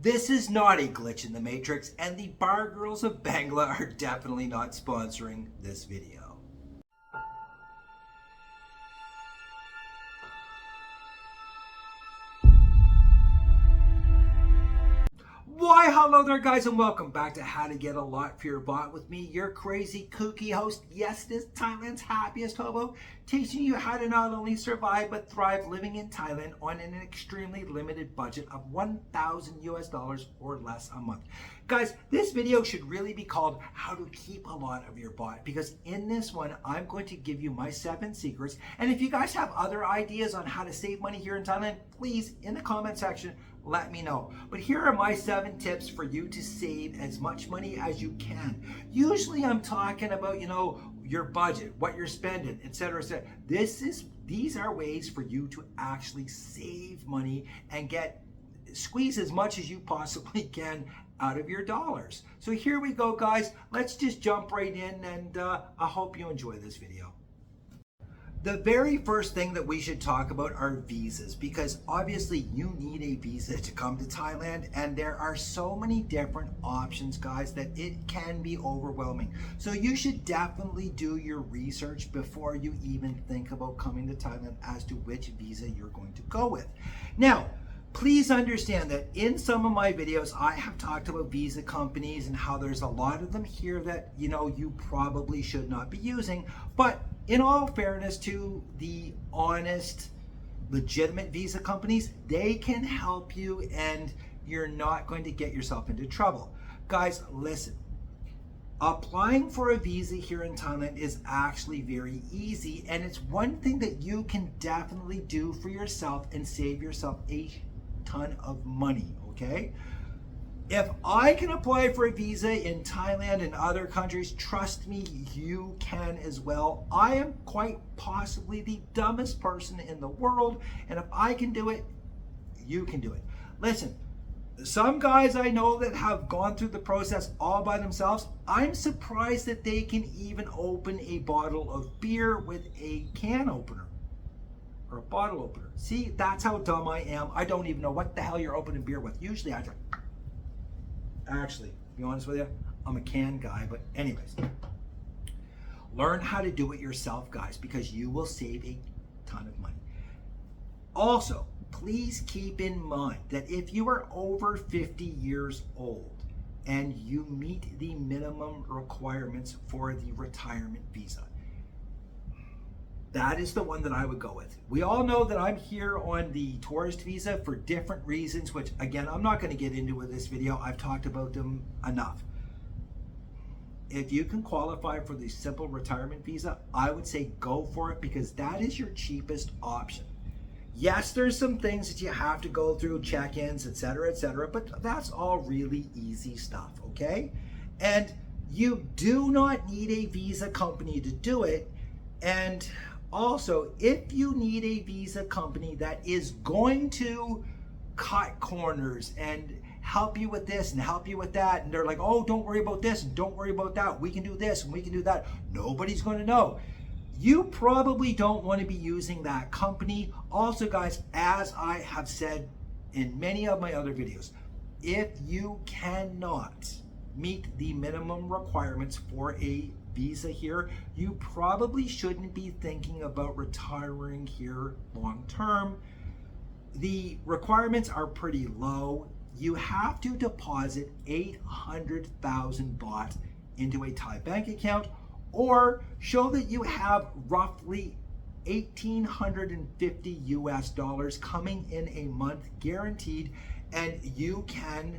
This is not a glitch in the Matrix, and the Bar Girls of Bangla are definitely not sponsoring this video. Why, hello there guys, and welcome back to How to Get a Lot for Your BAHT with me, your crazy kooky host. Yes, this Thailand's happiest hobo, teaching you how to not only survive but thrive living in Thailand on an extremely limited budget of $1,000 or less a month. Guys, this video should really be called How to Keep a Lot of Your BAHT, because in this one I'm going to give you my 7 secrets, and if you guys have other ideas on how to save money here in Thailand, please in the comment section let me know. But here are my 7 tips for you to save as much money as you can. Usually I'm talking about, your budget, what you're spending, etc., etc. These are ways for you to actually save money and squeeze as much as you possibly can out of your dollars. So here we go, guys. Let's just jump right in, and I hope you enjoy this video. The very first thing that we should talk about are visas, because obviously you need a visa to come to Thailand, and there are so many different options, guys, that it can be overwhelming. So you should definitely do your research before you even think about coming to Thailand as to which visa you're going to go with. Now, please understand that in some of my videos, I have talked about visa companies and how there's a lot of them here that, you probably should not be using. But in all fairness to the honest, legitimate visa companies, they can help you and you're not going to get yourself into trouble. Guys, listen. Applying for a visa here in Thailand is actually very easy, and it's one thing that you can definitely do for yourself and save yourself a ton of money, okay? If I can apply for a visa in Thailand and other countries, trust me, you can as well. I am quite possibly the dumbest person in the world, and if I can do it, you can do it. Listen, some guys I know that have gone through the process all by themselves, I'm surprised that they can even open a bottle of beer with a can opener. Or a bottle opener. See, that's how dumb I am. I don't even know what the hell you're opening beer with. Usually I drink. Actually, to be honest with you, I'm a can guy, but anyways. Learn how to do it yourself, guys, because you will save a ton of money. Also, please keep in mind that if you are over 50 years old and you meet the minimum requirements for the retirement visa, that is the one that I would go with. We all know that I'm here on the tourist visa for different reasons, which again, I'm not going to get into with this video. I've talked about them enough. If you can qualify for the simple retirement visa, I would say go for it, because that is your cheapest option. Yes, there's some things that you have to go through, check-ins, etc., but that's all really easy stuff, okay? And you do not need a visa company to do it. And also, if you need a visa company that is going to cut corners and help you with this and help you with that, and they're like, oh, don't worry about this and don't worry about that, we can do this and we can do that, nobody's going to know. You probably don't want to be using that company. Also, guys, as I have said in many of my other videos, if you cannot meet the minimum requirements for a visa here, you probably shouldn't be thinking about retiring here long term. The requirements are pretty low. You have to deposit 800,000 baht into a Thai bank account, or show that you have roughly $1,850 coming in a month guaranteed, and you can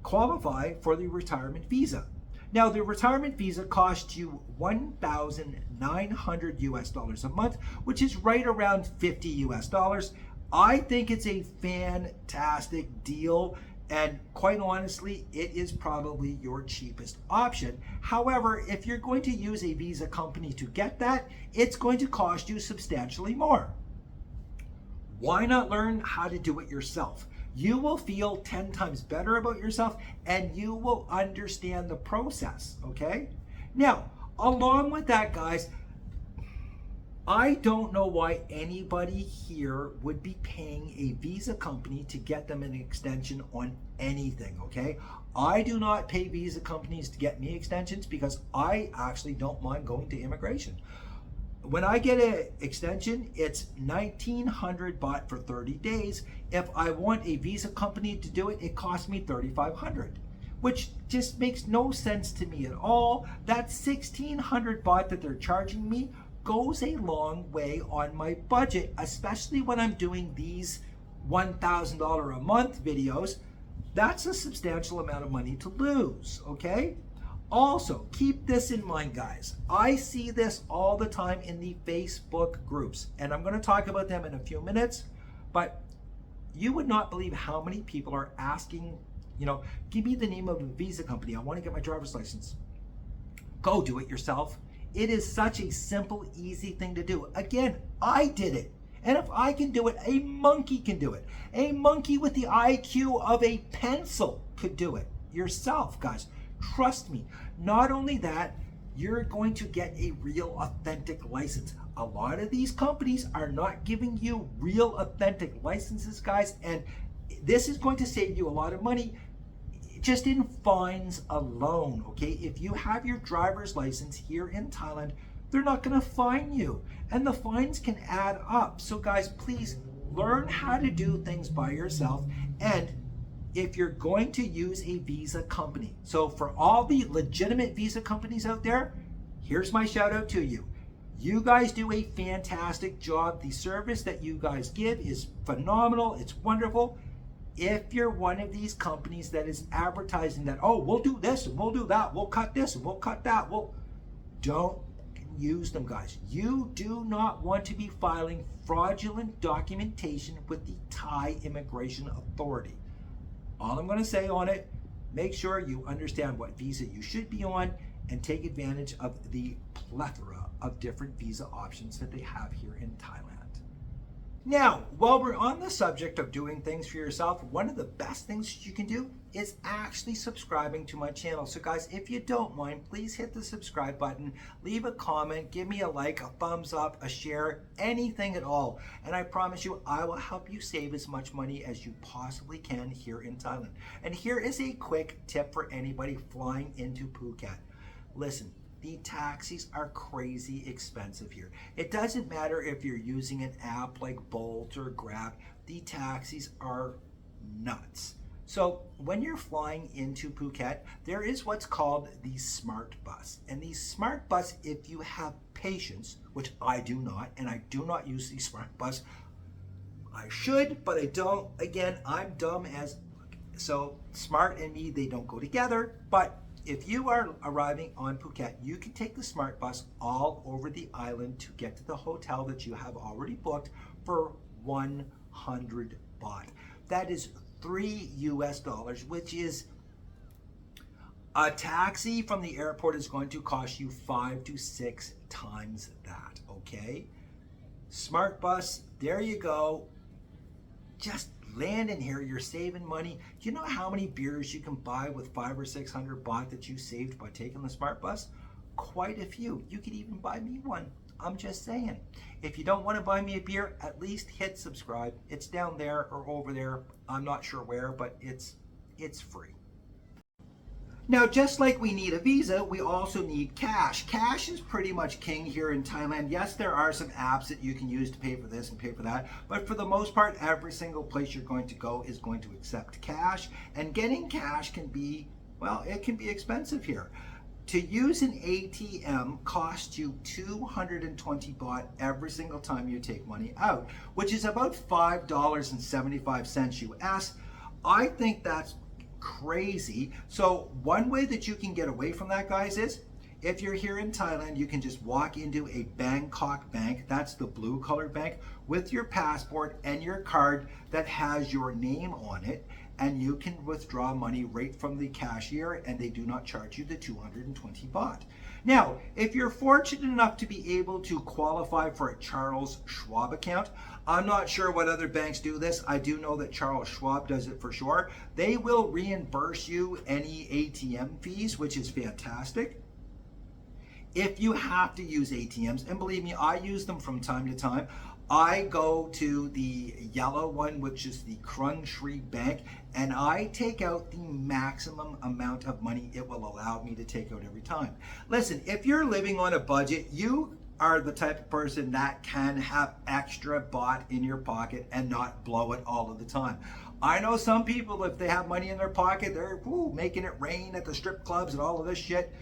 qualify for the retirement visa. Now, the retirement visa costs you $1,900 a month, which is right around $50. I think it's a fantastic deal, and quite honestly, it is probably your cheapest option. However, if you're going to use a visa company to get that, it's going to cost you substantially more. Why not learn how to do it yourself? You will feel 10 times better about yourself, and you will understand the process, okay? Now, along with that, guys, I don't know why anybody here would be paying a visa company to get them an extension on anything, okay? I do not pay visa companies to get me extensions because I actually don't mind going to immigration. When I get an extension, it's 1900 baht for 30 days. If I want a visa company to do it, it costs me 3500, which just makes no sense to me at all. That 1600 baht that they're charging me goes a long way on my budget, especially when I'm doing these $1,000 a month videos. That's a substantial amount of money to lose, okay? Also, keep this in mind, guys. I see this all the time in the Facebook groups, and I'm going to talk about them in a few minutes, but you would not believe how many people are asking, give me the name of a visa company. I want to get my driver's license. Go do it yourself. It is such a simple, easy thing to do. Again, I did it. And if I can do it, a monkey can do it. A monkey with the IQ of a pencil could do it yourself, guys. Trust me. Not only that, you're going to get a real authentic license. A lot of these companies are not giving you real authentic licenses, guys, and this is going to save you a lot of money just in fines alone, okay? If you have your driver's license here in Thailand, they're not going to fine you, and the fines can add up. So guys, please learn how to do things by yourself. And if you're going to use a visa company, so for all the legitimate visa companies out there, here's my shout out to you. You guys do a fantastic job. The service that you guys give is phenomenal. It's wonderful. If you're one of these companies that is advertising that, oh, we'll do this and we'll do that, we'll cut this and we'll cut that, well, don't use them, guys. You do not want to be filing fraudulent documentation with the Thai Immigration Authority. All I'm going to say on it, make sure you understand what visa you should be on and take advantage of the plethora of different visa options that they have here in Thailand. Now, while we're on the subject of doing things for yourself, one of the best things you can do is actually subscribing to my channel. So guys, if you don't mind, please hit the subscribe button, leave a comment, give me a like, a thumbs up, a share, anything at all. And I promise you, I will help you save as much money as you possibly can here in Thailand. And here is a quick tip for anybody flying into Phuket. Listen, the taxis are crazy expensive here. It doesn't matter if you're using an app like Bolt or Grab, the taxis are nuts. So when you're flying into Phuket, there is what's called the Smart Bus. And the Smart Bus, if you have patience, which I do not, and I do not use the Smart Bus. I should, but I don't. Again, I'm dumb as, so smart and me, they don't go together. But if you are arriving on Phuket, you can take the Smart Bus all over the island to get to the hotel that you have already booked for 100 baht. That is $3 US, which is a taxi from the airport is going to cost you 5 to 6 times that, okay? Smart Bus, there you go. Just land in here, you're saving money. You know how many beers you can buy with 500 or 600 baht that you saved by taking the Smart Bus? Quite a few. You could even buy me one. I'm just saying. If you don't want to buy me a beer, at least hit subscribe. It's down there or over there. I'm not sure where, but it's free. Now, just like we need a visa, we also need cash. Cash is pretty much king here in Thailand. Yes, there are some apps that you can use to pay for this and pay for that, but for the most part, every single place you're going to go is going to accept cash, and getting cash can be, well, it can be expensive here. To use an ATM costs you 220 baht every single time you take money out, which is about $5.75 US. I think that's crazy. So one way that you can get away from that, guys, is if you're here in Thailand, you can just walk into a Bangkok bank, that's the blue colored bank, with your passport and your card that has your name on it, and you can withdraw money right from the cashier, and they do not charge you the 220 baht. Now, if you're fortunate enough to be able to qualify for a Charles Schwab account, I'm not sure what other banks do this. I do know that Charles Schwab does it for sure. They will reimburse you any ATM fees, which is fantastic. if you have to use ATMs, and believe me, I use them from time to time, I go to the yellow one, which is the Crunchtree Bank, and I take out the maximum amount of money it will allow me to take out every time. Listen, if you're living on a budget, you are the type of person that can have extra BAHT in your pocket and not blow it all of the time. I know some people, if they have money in their pocket, they're making it rain at the strip clubs and all of this shit.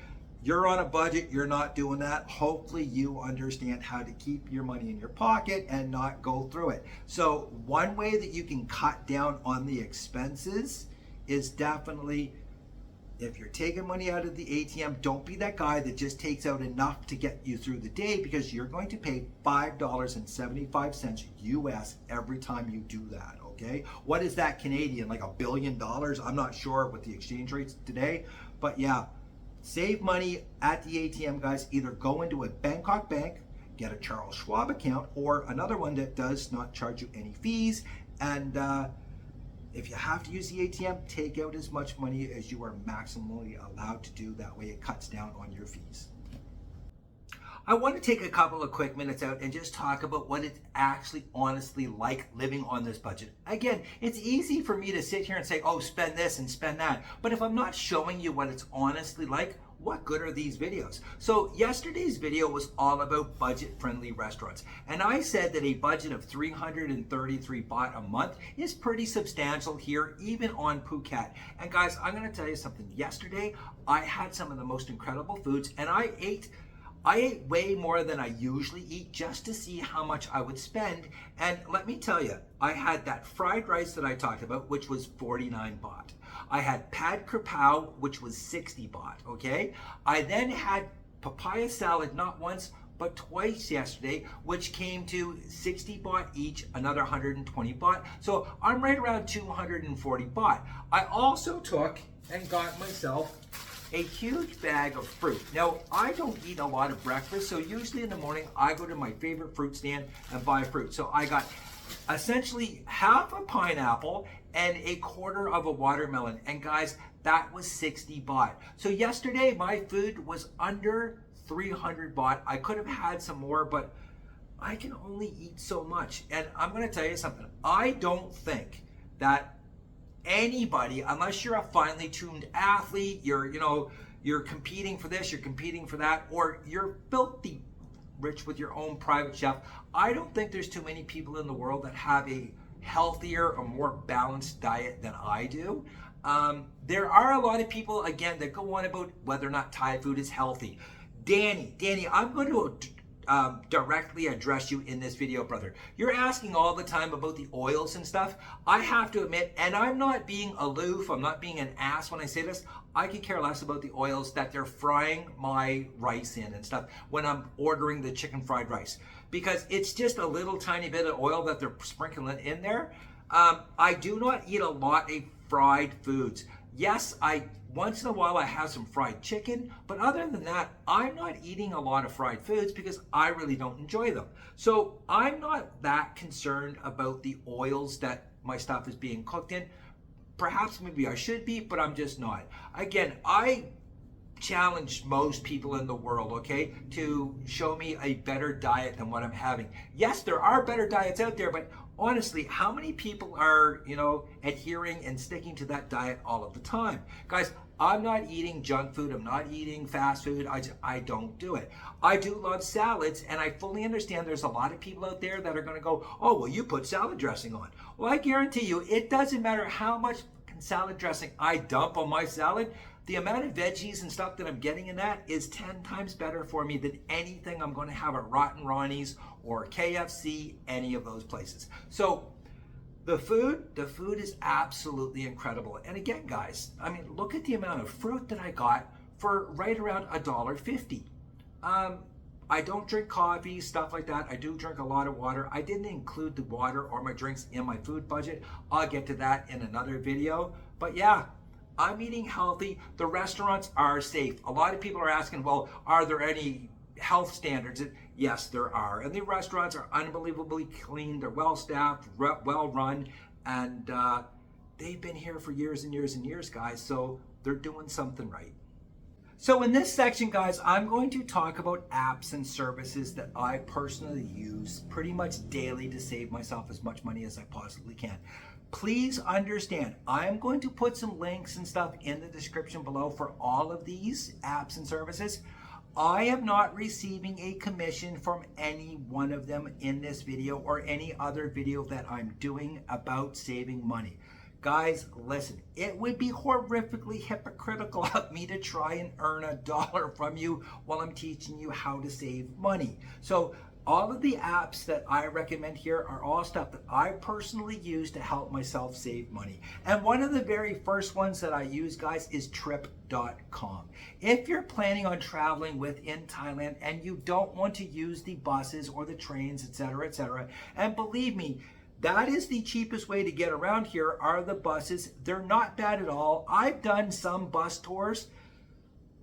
You're on a budget, you're not doing that. Hopefully you understand how to keep your money in your pocket and not go through it. So one way that you can cut down on the expenses is definitely, if you're taking money out of the ATM, don't be that guy that just takes out enough to get you through the day, because you're going to pay $5.75 US every time you do that, okay? What is that Canadian, like $1 billion? I'm not sure what the exchange rates today, but yeah, save money at the ATM, guys. Either go into a Bangkok bank, get a Charles Schwab account, or another one that does not charge you any fees. And if you have to use the ATM, take out as much money as you are maximally allowed to do. That way it cuts down on your fees. I want to take a couple of quick minutes out and just talk about what it's actually honestly like living on this budget. Again, it's easy for me to sit here and say, oh, spend this and spend that. But if I'm not showing you what it's honestly like, what good are these videos? So yesterday's video was all about budget-friendly restaurants. And I said that a budget of 333 baht a month is pretty substantial here, even on Phuket. And guys, I'm going to tell you something. Yesterday, I had some of the most incredible foods, and I ate way more than I usually eat just to see how much I would spend. And let me tell you, I had that fried rice that I talked about, which was 49 baht. I had pad krapao, which was 60 baht, okay? I then had papaya salad, not once, but twice yesterday, which came to 60 baht each, another 120 baht. So I'm right around 240 baht. I also took and got myself a huge bag of fruit. Now, I don't eat a lot of breakfast, so usually in the morning, I go to my favorite fruit stand and buy fruit. So I got essentially half a pineapple and a quarter of a watermelon. And guys, that was 60 baht. So yesterday, my food was under 300 baht. I could have had some more, but I can only eat so much. And I'm gonna tell you something. I don't think that anybody, unless you're a finely tuned athlete, you're competing for this, you're competing for that, or you're filthy rich with your own private chef, I don't think there's too many people in the world that have a healthier or more balanced diet than I do. There are a lot of people, again, that go on about whether or not Thai food is healthy. Danny, I'm going to directly address you in this video, brother. You're asking all the time about the oils and stuff. I have to admit, and I'm not being aloof, I'm not being an ass when I say this, I could care less about the oils that they're frying my rice in and stuff when I'm ordering the chicken fried rice, because it's just a little tiny bit of oil that they're sprinkling in there. I do not eat a lot of fried foods. Yes, once in a while I have some fried chicken, but other than that, I'm not eating a lot of fried foods because I really don't enjoy them. So I'm not that concerned about the oils that my stuff is being cooked in. Perhaps maybe I should be, but I'm just not. Again, I challenge most people in the world, okay, to show me a better diet than what I'm having. Yes, there are better diets out there, but honestly, how many people are, adhering and sticking to that diet all of the time? Guys, I'm not eating junk food. I'm not eating fast food. I don't do it. I do love salads, and I fully understand there's a lot of people out there that are going to go, oh, well, you put salad dressing on. Well, I guarantee you, it doesn't matter how much salad dressing I dump on my salad. The amount of veggies and stuff that I'm getting in that is 10 times better for me than anything I'm going to have at Rotten Ronnie's or KFC, any of those places. So the food is absolutely incredible. And again, guys, I mean, look at the amount of fruit that I got for right around $1.50. I don't drink coffee, stuff like that. I do drink a lot of water. I didn't include the water or my drinks in my food budget. I'll get to that in another video. But yeah, I'm eating healthy. The restaurants are safe. A lot of people are asking, well, are there any health standards? Yes, there are. And the restaurants are unbelievably clean. They're well staffed, well run, and they've been here for years and years and years, guys. So they're doing something right. So in this section, guys, I'm going to talk about apps and services that I personally use pretty much daily to save myself as much money as I possibly can. Please understand, I'm going to put some links and stuff in the description below for all of these apps and services. I am not receiving a commission from any one of them in this video or any other video that I'm doing about saving money. Guys, listen, it would be horrifically hypocritical of me to try and earn $1 from you while I'm teaching you how to save money. So all of the apps that I recommend here are all stuff that I personally use to help myself save money. And one of the very first ones that I use, guys, is trip.com. If you're planning on traveling within Thailand and you don't want to use the buses or the trains, etc., and believe me, that is the cheapest way to get around here are the buses. They're not bad at all. I've done some bus tours.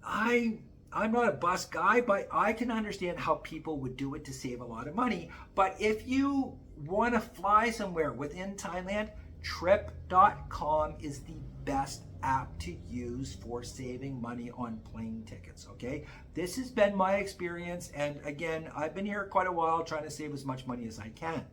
I'm not a bus guy, but I can understand how people would do it to save a lot of money. But if you want to fly somewhere within Thailand, trip.com is the best app to use for saving money on plane tickets, okay? This has been my experience, and again, I've been here quite a while trying to save as much money as I can.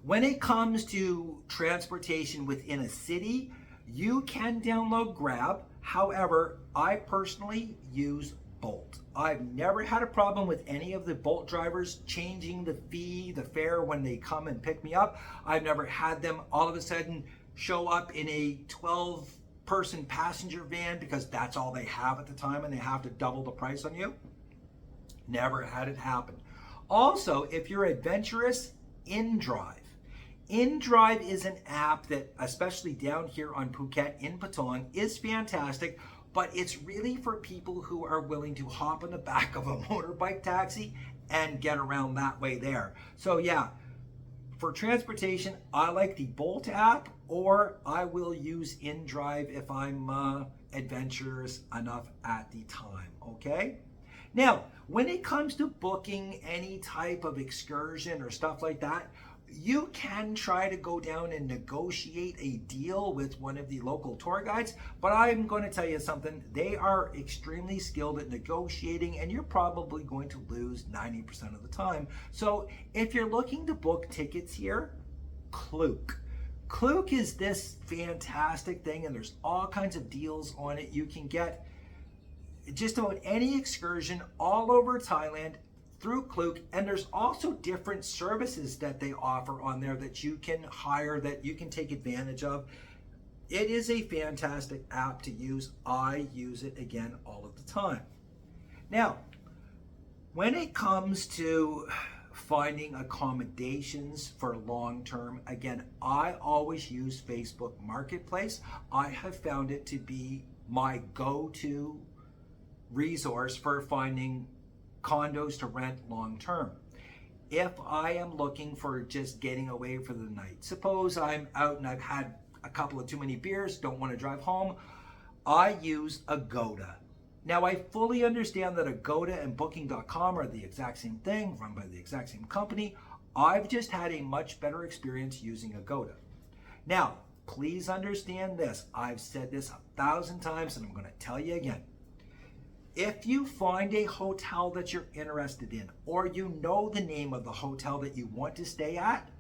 When it comes to transportation within a city, you can download Grab. However, I personally use Bolt. I've never had a problem with any of the Bolt drivers changing the fare when they come and pick me up. I've never had them all of a sudden show up in a 12-person passenger van because that's all they have at the time and they have to double the price on you. Never had it happen. Also, if you're adventurous, InDrive. InDrive is an app that, especially down here on Phuket in Patong, is fantastic, but it's really for people who are willing to hop on the back of a motorbike taxi and get around that way there. So yeah, for transportation, I like the Bolt app, or I will use InDrive if I'm adventurous enough at the time, okay? Now, when it comes to booking any type of excursion or stuff like that, you can try to go down and negotiate a deal with one of the local tour guides, but I'm going to tell you something. They are extremely skilled at negotiating, and you're probably going to lose 90% of the time. So if you're looking to book tickets here, Klook. Klook is this fantastic thing, and there's all kinds of deals on it. You can get just about any excursion all over Thailand through Klook, and there's also different services that they offer on there that you can hire, that you can take advantage of. It is a fantastic app to use. I use it again all of the time. Now, when it comes to finding accommodations for long term, again, I always use Facebook Marketplace. I have found it to be my go-to resource for finding condos to rent long term. If I am looking for just getting away for the night, suppose I'm out and I've had a couple of too many beers, don't want to drive home, I use Agoda. Now, I fully understand that Agoda and Booking.com are the exact same thing, run by the exact same company. I've just had a much better experience using Agoda. Now, please understand this. I've said this 1,000 times and I'm going to tell you again. If you find a hotel that you're interested in, or you know the name of the hotel that you want to stay at,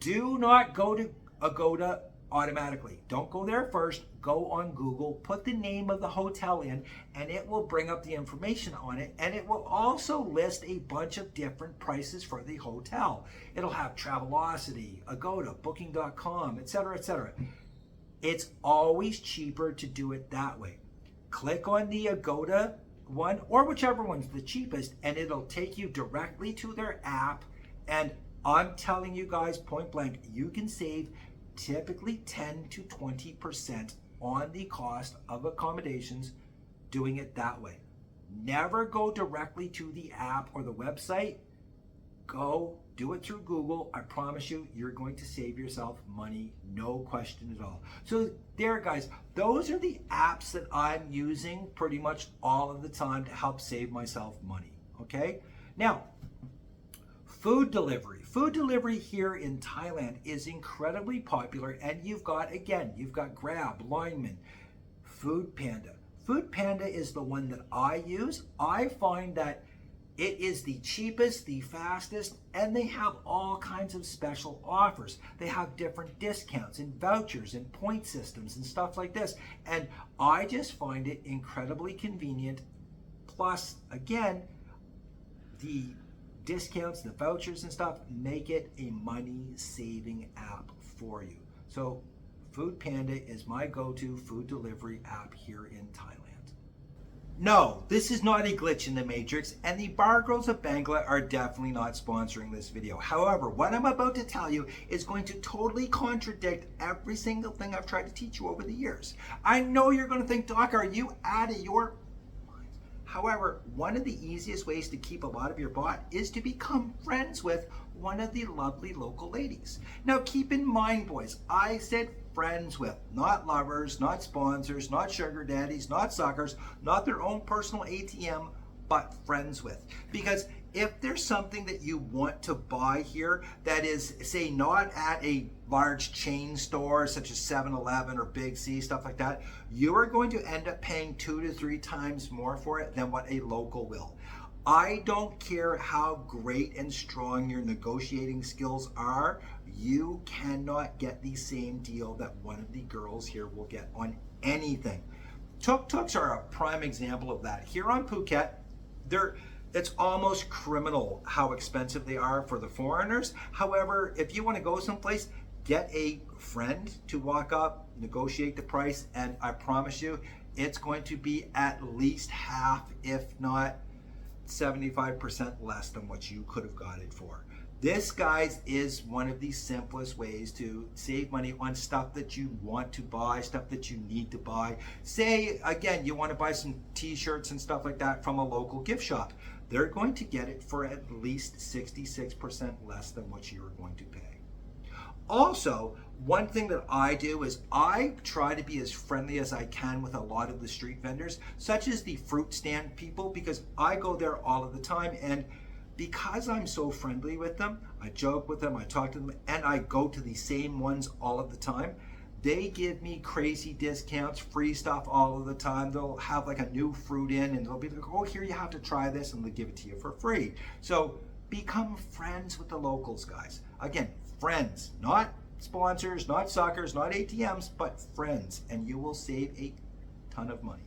do not go to Agoda automatically. Don't go there first. Go on Google, put the name of the hotel in, and it will bring up the information on it, and it will also list a bunch of different prices for the hotel. It'll have Travelocity, Agoda, Booking.com, etc., etc. It's always cheaper to do it that way. Click on the Agoda one, or whichever one's the cheapest, and it'll take you directly to their app. And I'm telling you guys point blank, you can save typically 10 to 20% on the cost of accommodations doing it that way. Never go directly to the app or the website. Go do it through Google. I promise you, you're going to save yourself money, no question at all. So there, guys, those are the apps that I'm using pretty much all of the time to help save myself money, okay? Now, food delivery. Food delivery here in Thailand is incredibly popular, and you've got Grab, Lineman, Food Panda. Food Panda is the one that I use. I find that it is the cheapest, the fastest, and they have all kinds of special offers. They have different discounts and vouchers and point systems and stuff like this. And I just find it incredibly convenient. Plus, again, the discounts, the vouchers and stuff make it a money-saving app for you. So Food Panda is my go-to food delivery app here in Thailand. No, this is not a glitch in the matrix, and the Bar Girls of Bangla are definitely not sponsoring this video. However, what I'm about to tell you is going to totally contradict every single thing I've tried to teach you over the years. I know you're going to think, Doc, are you out of your mind? However, one of the easiest ways to keep a lot of your bot is to become friends with one of the lovely local ladies. Now keep in mind, boys, I said friends with, not lovers, not sponsors, not sugar daddies, not suckers, not their own personal ATM, but friends with. Because if there's something that you want to buy here that is, say, not at a large chain store such as 7-Eleven or Big C, stuff like that, you are going to end up paying 2 to 3 times more for it than what a local will. I don't care how great and strong your negotiating skills are, you cannot get the same deal that one of the girls here will get on anything. Tuk-tuks are a prime example of that. Here on Phuket, it's almost criminal how expensive they are for the foreigners. However, if you want to go someplace, get a friend to walk up, negotiate the price, and I promise you, it's going to be at least half, if not 75% less than what you could have got it for. This, guys, is one of the simplest ways to save money on stuff that you want to buy, stuff that you need to buy. Say, again, you want to buy some t-shirts and stuff like that from a local gift shop. They're going to get it for at least 66% less than what you are going to pay. Also, one thing that I do is I try to be as friendly as I can with a lot of the street vendors, such as the fruit stand people, because I go there all of the time, and because I'm so friendly with them, I joke with them, I talk to them, and I go to the same ones all of the time. They give me crazy discounts, free stuff all of the time. They'll have like a new fruit in and they'll be like, oh, here, you have to try this, and they'll give it to you for free. So become friends with the locals, guys. Again, friends, not sponsors, not suckers, not ATMs, but friends, and you will save a ton of money.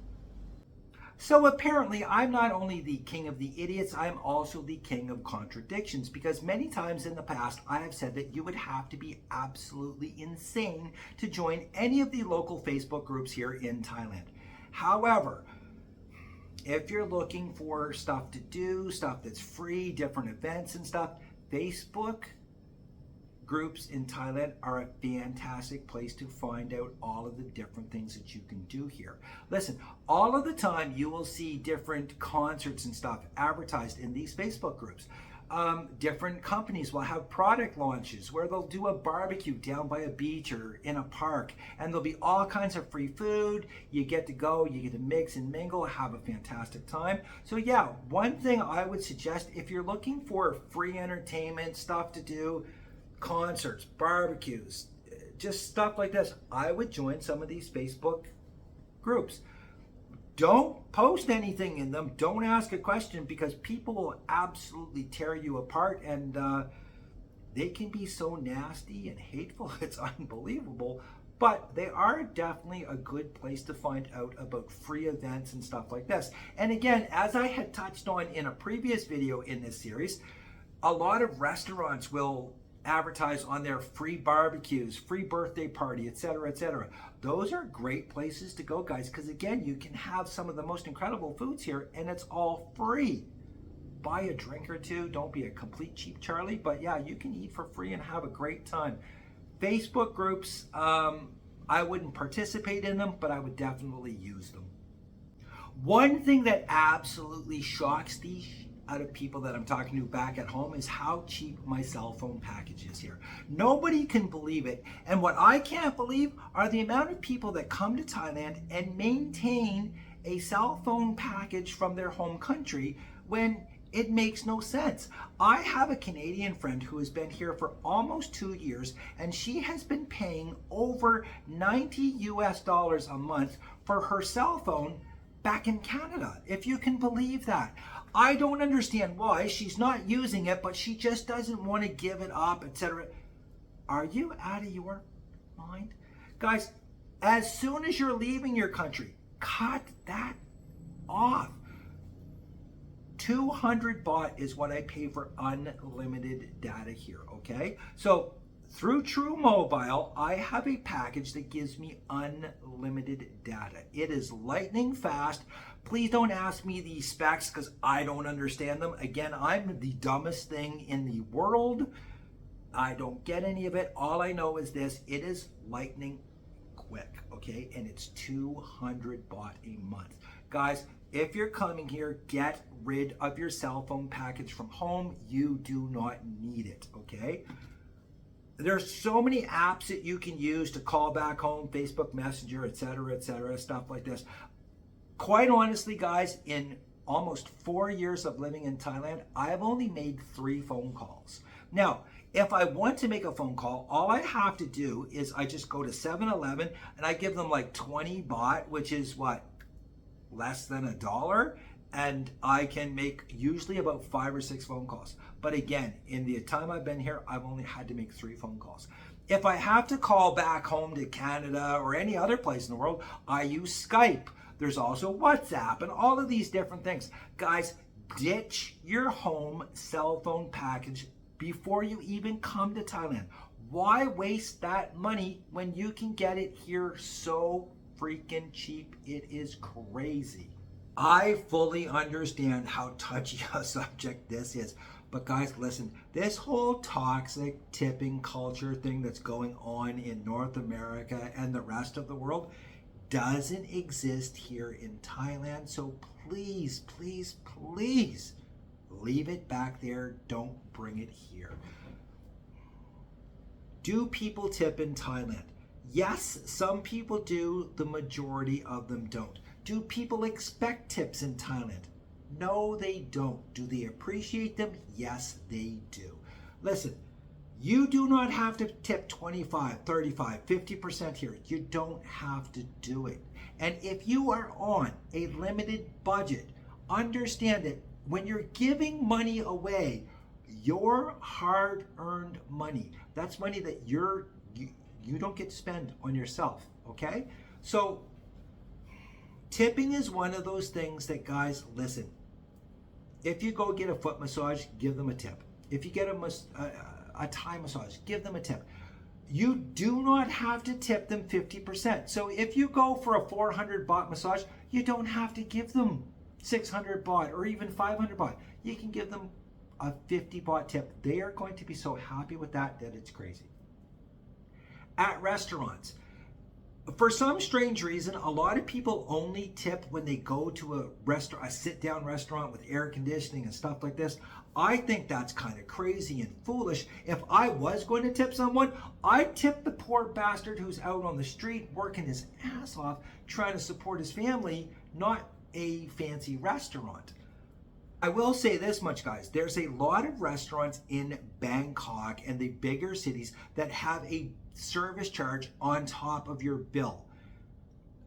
So apparently, I'm not only the king of the idiots, I'm also the king of contradictions, because many times in the past, I have said that you would have to be absolutely insane to join any of the local Facebook groups here in Thailand. However, if you're looking for stuff to do, stuff that's free, different events and stuff, Facebook groups in Thailand are a fantastic place to find out all of the different things that you can do here. Listen, all of the time you will see different concerts and stuff advertised in these Facebook groups. Different companies will have product launches where they'll do a barbecue down by a beach or in a park, and there'll be all kinds of free food. You get to go, you get to mix and mingle, have a fantastic time. So yeah, one thing I would suggest if you're looking for free entertainment, stuff to do, concerts, barbecues, just stuff like this, I would join some of these Facebook groups. Don't post anything in them. Don't ask a question, because people will absolutely tear you apart, and they can be so nasty and hateful. It's unbelievable. But they are definitely a good place to find out about free events and stuff like this. And again, as I had touched on in a previous video in this series, a lot of restaurants will advertise on their free barbecues, free birthday party, etc., etc. Those are great places to go, guys, because again, you can have some of the most incredible foods here, and it's all free. Buy a drink or two. Don't be a complete cheap Charlie, but yeah, you can eat for free and have a great time. Facebook groups, I wouldn't participate in them, but I would definitely use them. One thing that absolutely shocks the out of people that I'm talking to back at home is how cheap my cell phone package is here. Nobody can believe it. And what I can't believe are the amount of people that come to Thailand and maintain a cell phone package from their home country when it makes no sense. I have a Canadian friend who has been here for almost 2 years, and she has been paying over $90 US a month for her cell phone back in Canada, if you can believe that. I don't understand why she's not using it, but she just doesn't want to give it up, etc. Are you out of your mind? Guys, as soon as you're leaving your country, cut that off. 200 baht is what I pay for unlimited data here, okay? So through True Mobile, I have a package that gives me unlimited data. It is lightning fast. Please don't ask me the specs because I don't understand them. Again, I'm the dumbest thing in the world. I don't get any of it. All I know is this: it is lightning quick, okay? And it's 200 baht a month. Guys, if you're coming here, get rid of your cell phone package from home. You do not need it, okay? There's so many apps that you can use to call back home, Facebook Messenger, etc., stuff like this. Quite honestly, guys, in almost 4 years of living in Thailand, I've only made 3 phone calls. Now, if I want to make a phone call, all I have to do is I just go to 7-Eleven and I give them like 20 baht, which is what? Less than $1, and I can make usually about 5 or 6 phone calls. But again, in the time I've been here, I've only had to make 3 phone calls. If I have to call back home to Canada or any other place in the world, I use Skype. There's also WhatsApp and all of these different things. Guys, ditch your home cell phone package before you even come to Thailand. Why waste that money when you can get it here so freaking cheap? It is crazy. I fully understand how touchy a subject this is. But guys, listen, this whole toxic tipping culture thing that's going on in North America and the rest of the world doesn't exist here in Thailand. So please, please, please leave it back there. Don't bring it here. Do people tip in Thailand? Yes, some people do. The majority of them don't. Do people expect tips in Thailand? No, they don't. Do they appreciate them? Yes, they do. Listen, you do not have to tip 25, 35, 50% here. You don't have to do it. And if you are on a limited budget, understand that when you're giving money away, your hard-earned money, that's money that you don't get to spend on yourself, okay? So tipping is one of those things that, guys, listen, if you go get a foot massage, give them a tip. If you get a Thai massage, give them a tip. You do not have to tip them 50%. So if you go for a 400 baht massage, you don't have to give them 600 baht or even 500 baht. You can give them a 50 baht tip. They are going to be so happy with that it's crazy. At restaurants, for some strange reason, a lot of people only tip when they go to a sit-down restaurant with air conditioning and stuff like this. I think that's kind of crazy and foolish. If I was going to tip someone, I'd tip the poor bastard who's out on the street working his ass off trying to support his family, not a fancy restaurant. I will say this much, guys. There's a lot of restaurants in Bangkok and the bigger cities that have a service charge on top of your bill.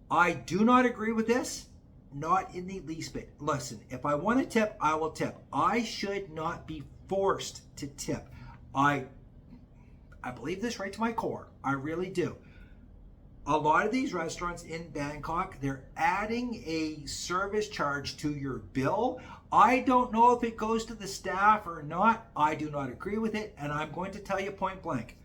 I do not agree with this, not in the least bit. Listen, if I want to tip, I will tip. I should not be forced to tip. I believe this right to my core. I really do. A lot of these restaurants in Bangkok, they're adding a service charge to your bill. I don't know if it goes to the staff or not. I do not agree with it, and I'm going to tell you point blank.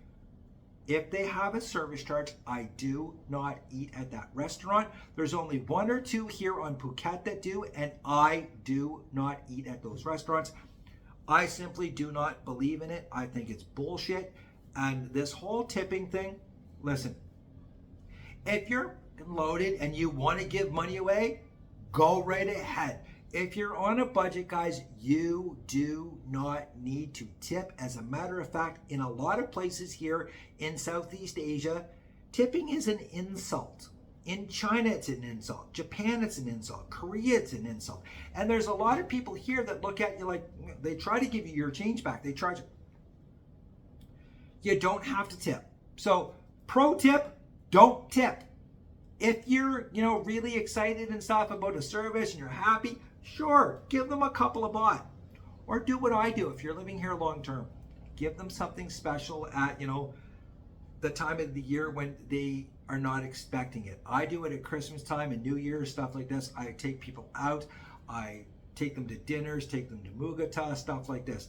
If they have a service charge, I do not eat at that restaurant. There's only 1 or 2 here on Phuket that do, and I do not eat at those restaurants. I simply do not believe in it. I think it's bullshit. And this whole tipping thing, listen, if you're loaded and you want to give money away, go right ahead. If you're on a budget, guys, you do not need to tip. As a matter of fact, in a lot of places here in Southeast Asia, tipping is an insult. In China, it's an insult. Japan, it's an insult. Korea, it's an insult. And there's a lot of people here that look at you like, they try to give you your change back. They charge. You don't have to tip. So, pro tip, don't tip. If you're, really excited and stuff about a service and you're happy, sure, give them a couple of BAHT. Or do what I do if you're living here long term. Give them something special at, the time of the year when they are not expecting it. I do it at Christmas time and New Year's, stuff like this. I take people out. I take them to dinners, take them to mugata, stuff like this.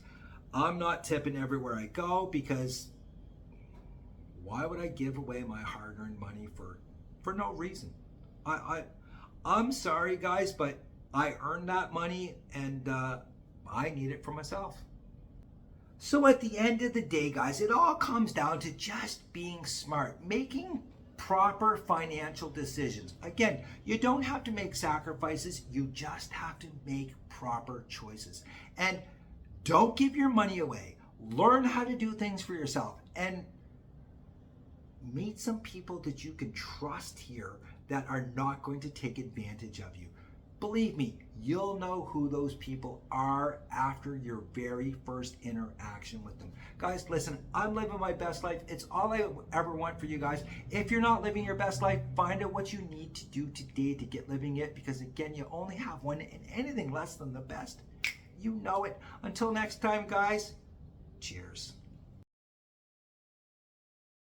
I'm not tipping everywhere I go because why would I give away my hard-earned money for no reason? I'm sorry, guys, but I earned that money and I need it for myself. So at the end of the day, guys, it all comes down to just being smart, making proper financial decisions. Again, you don't have to make sacrifices, you just have to make proper choices. And don't give your money away. Learn how to do things for yourself and meet some people that you can trust here that are not going to take advantage of you. Believe me, you'll know who those people are after your very first interaction with them. Guys, listen, I'm living my best life. It's all I ever want for you guys. If you're not living your best life, find out what you need to do today to get living it, because again, you only have one, and anything less than the best, you know it. Until next time, guys, cheers.